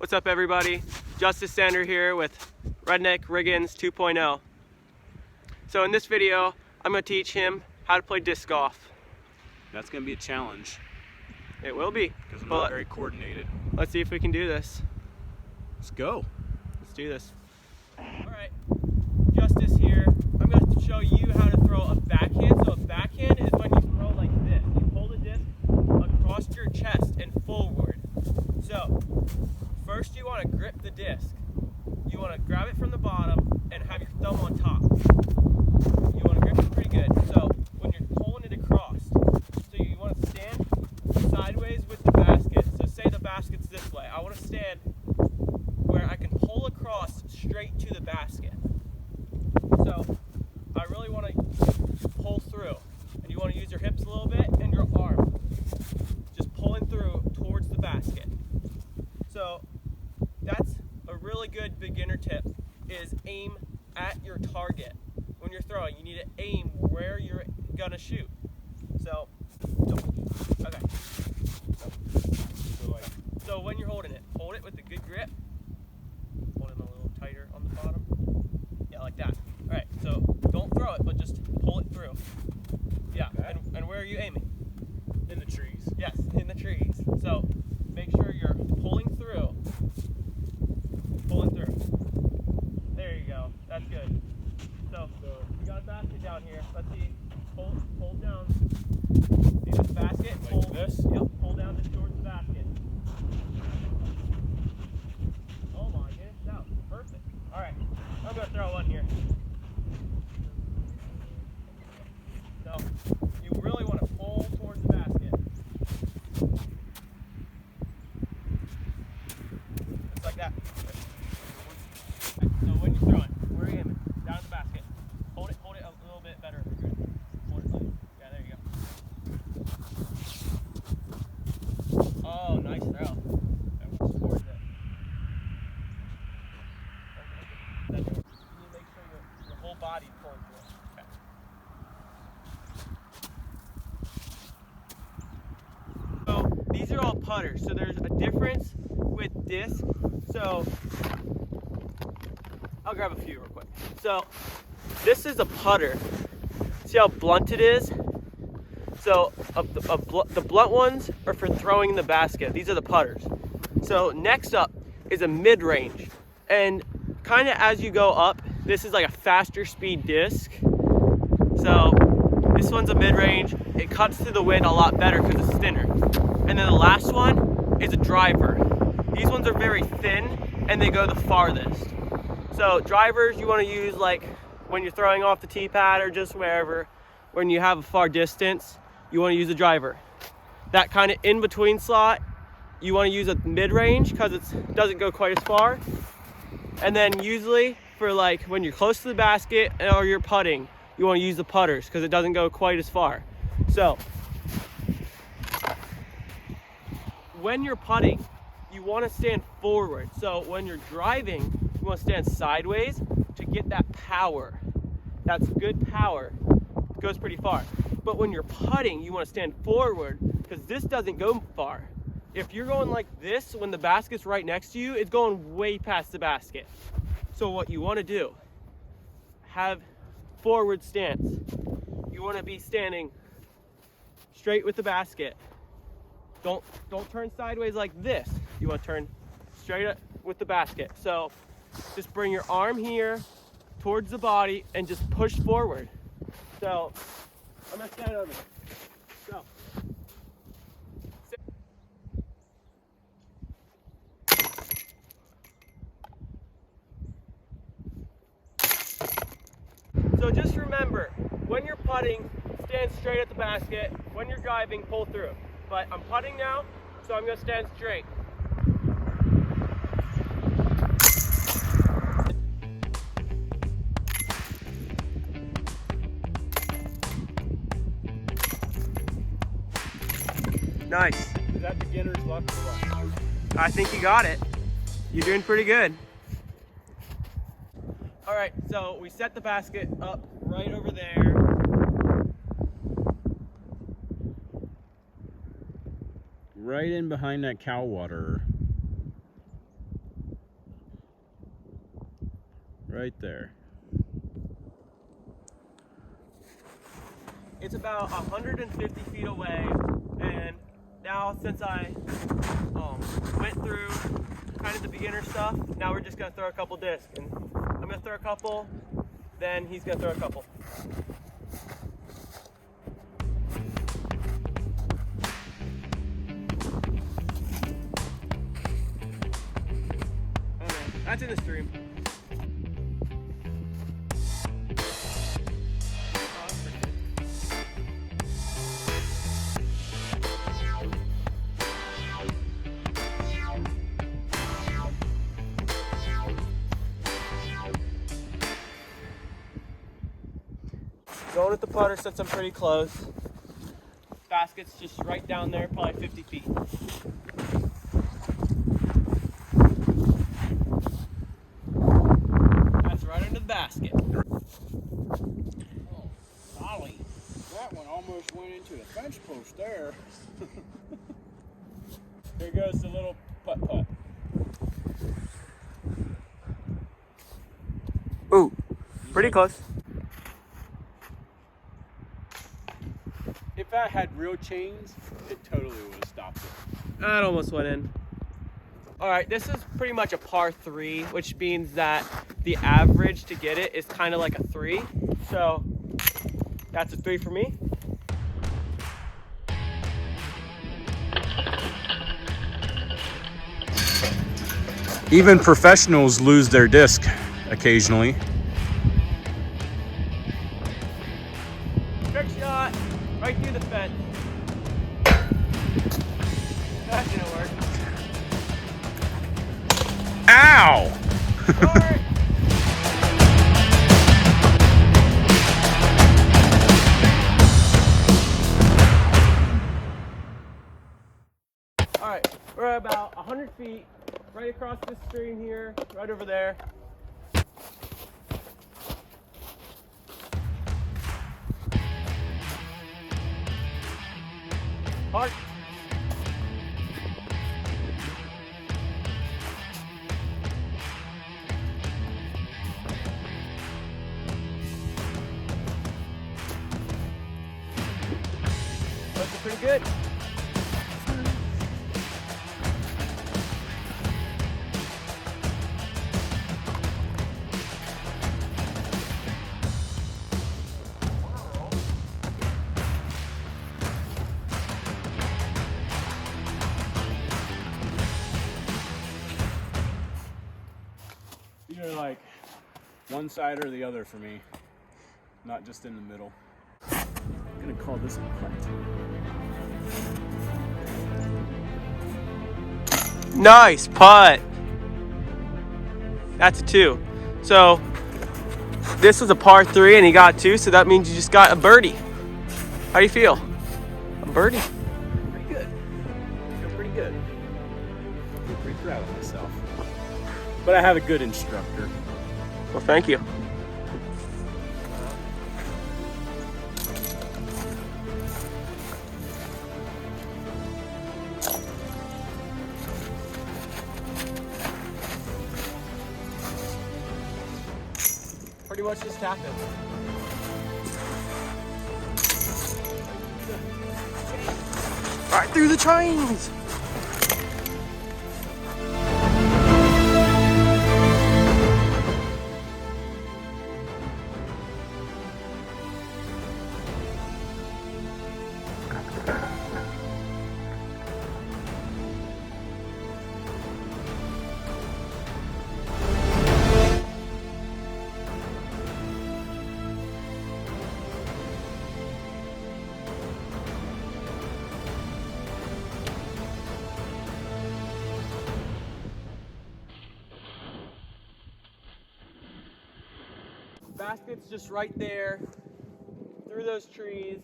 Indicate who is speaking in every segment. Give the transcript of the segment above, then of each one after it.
Speaker 1: What's up, everybody? Justice Sander here with Redneck Riggins 2.0. So in this video, I'm going to teach him how to play disc golf.
Speaker 2: That's going to be a challenge.
Speaker 1: It will be.
Speaker 2: Because I'm not very coordinated.
Speaker 1: Let's see if we can do this.
Speaker 2: Let's go.
Speaker 1: Let's do this. Alright, Justice here. I'm going to show you how to throw a backhand. So a backhand is when you throw like this. You pull the disc across your chest and forward. So, first you want to grip the disc. You want to grab it from the bottom and have your thumb on top. You want to grip it pretty good. So, when you're pulling it across, so you want to stand sideways with the basket. So say the basket's this way. I want to stand where I can pull across straight to the basket. So, I really want to pull through. And you want to use your hips a little bit and your arm. Just pulling through towards the basket. So that's a really good beginner tip, is aim at your target. When you're throwing, you need to aim where you're gonna shoot. So, okay. So when you're holding it, hold it with a good grip. Hold it a little tighter on the bottom. Yeah, like that. All right, so don't throw it, but just pull it through. Yeah, and where are you aiming?
Speaker 2: In the trees.
Speaker 1: Yes, in the trees. So make sure you're pulling through. Pulling through. There you go. That's good. So you got a basket down here. Let's see. Pull down. See this basket?
Speaker 2: Like
Speaker 1: Pull
Speaker 2: this?
Speaker 1: Yep. Pull down just towards the basket. Oh my goodness, that was perfect. All right, I'm gonna throw one here. So you really want to pull towards the basket. Just like that. So when you're throwing, where are you aiming? Down the basket. Hold it a little bit better. Hold it like, yeah, there you go. Oh, nice throw. Towards it. You need to make sure your whole body's pulling through it. Okay. So these are all putters. So there's a difference with disc. So I'll grab a few real quick. So this is a putter. See how blunt it is? So the blunt ones are for throwing the basket. These are the putters. So next up is a mid-range. And kind of as you go up, this is like a faster speed disc. So this one's a mid-range. It cuts through the wind a lot better because it's thinner. And then the last one is a driver. These ones are very thin and they go the farthest. So drivers you want to use like when you're throwing off the tee pad or just wherever. When you have a far distance, you want to use a driver. That kind of in-between slot, you want to use a mid-range because it doesn't go quite as far. And then usually for like when you're close to the basket or you're putting, you want to use the putters because it doesn't go quite as far. So when you're putting, you want to stand forward. So when you're driving, you want to stand sideways to get that power. That's good power. It goes pretty far. But when you're putting, you want to stand forward because this doesn't go far. If you're going like this when the basket's right next to you, it's going way past the basket. So what you want to do, have forward stance. You want to be standing straight with the basket. Don't turn sideways like this. You want to turn straight up with the basket. So just bring your arm here towards the body and just push forward. So I'm gonna stand over. Go. So just remember, when you're putting, stand straight at the basket. When you're driving, pull through. But I'm putting now, so I'm gonna stand straight. Nice.
Speaker 2: Is that beginner's luck or what?
Speaker 1: I think you got it. You're doing pretty good. All right, so we set the basket up right over there.
Speaker 2: Right in behind that cow water. Right there.
Speaker 1: It's about 150 feet away, and now since I went through kind of the beginner stuff, now we're just gonna throw a couple discs. And I'm gonna throw a couple, then he's gonna throw a couple. Oh no, that's in the stream. Going with the putter since I'm pretty close. Basket's just right down there, probably 50 feet. That's right under the basket.
Speaker 3: Oh, golly. That one almost went into the fence post there.
Speaker 1: Here goes the little putt-putt. Ooh, pretty close.
Speaker 3: If that had real chains, it totally would have stopped it.
Speaker 1: That almost went in. All right, this is pretty much a par 3, which means that the average to get it is kind of like a 3. So that's a 3 for me.
Speaker 2: Even professionals lose their disc occasionally.
Speaker 1: Trick shot, right through the fence. That didn't work.
Speaker 2: Ow!
Speaker 1: Sorry. All right, we're at about 100 feet, right across this stream here, right over there. Park. Looking pretty good.
Speaker 3: Either like one side or the other for me, not just in the middle. I'm gonna call this a putt.
Speaker 1: Nice putt. That's a 2. So this was a par 3 and he got 2, so that means you just got a birdie. How do you feel? A birdie.
Speaker 3: Pretty good. Feel pretty good. I'm pretty proud of myself. But I have a good instructor.
Speaker 1: Well, thank you. Pretty much just happened. Right through the chains. Basket's just right there, through those trees.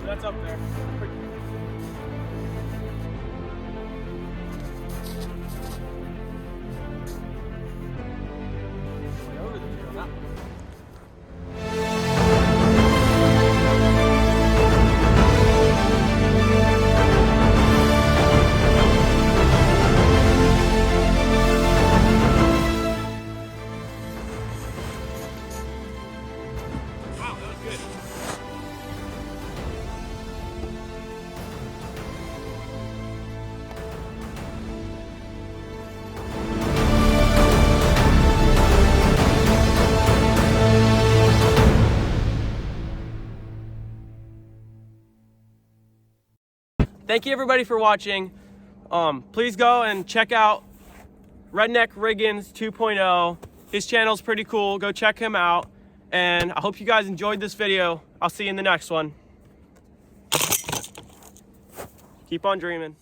Speaker 1: That's up there. Went over the trail, that one. thank you everybody for watching. Please go and check out Redneck Riggins 2.0. His channel's pretty cool. Go check him out. And I hope you guys enjoyed this video. I'll see you in the next one. Keep on dreaming.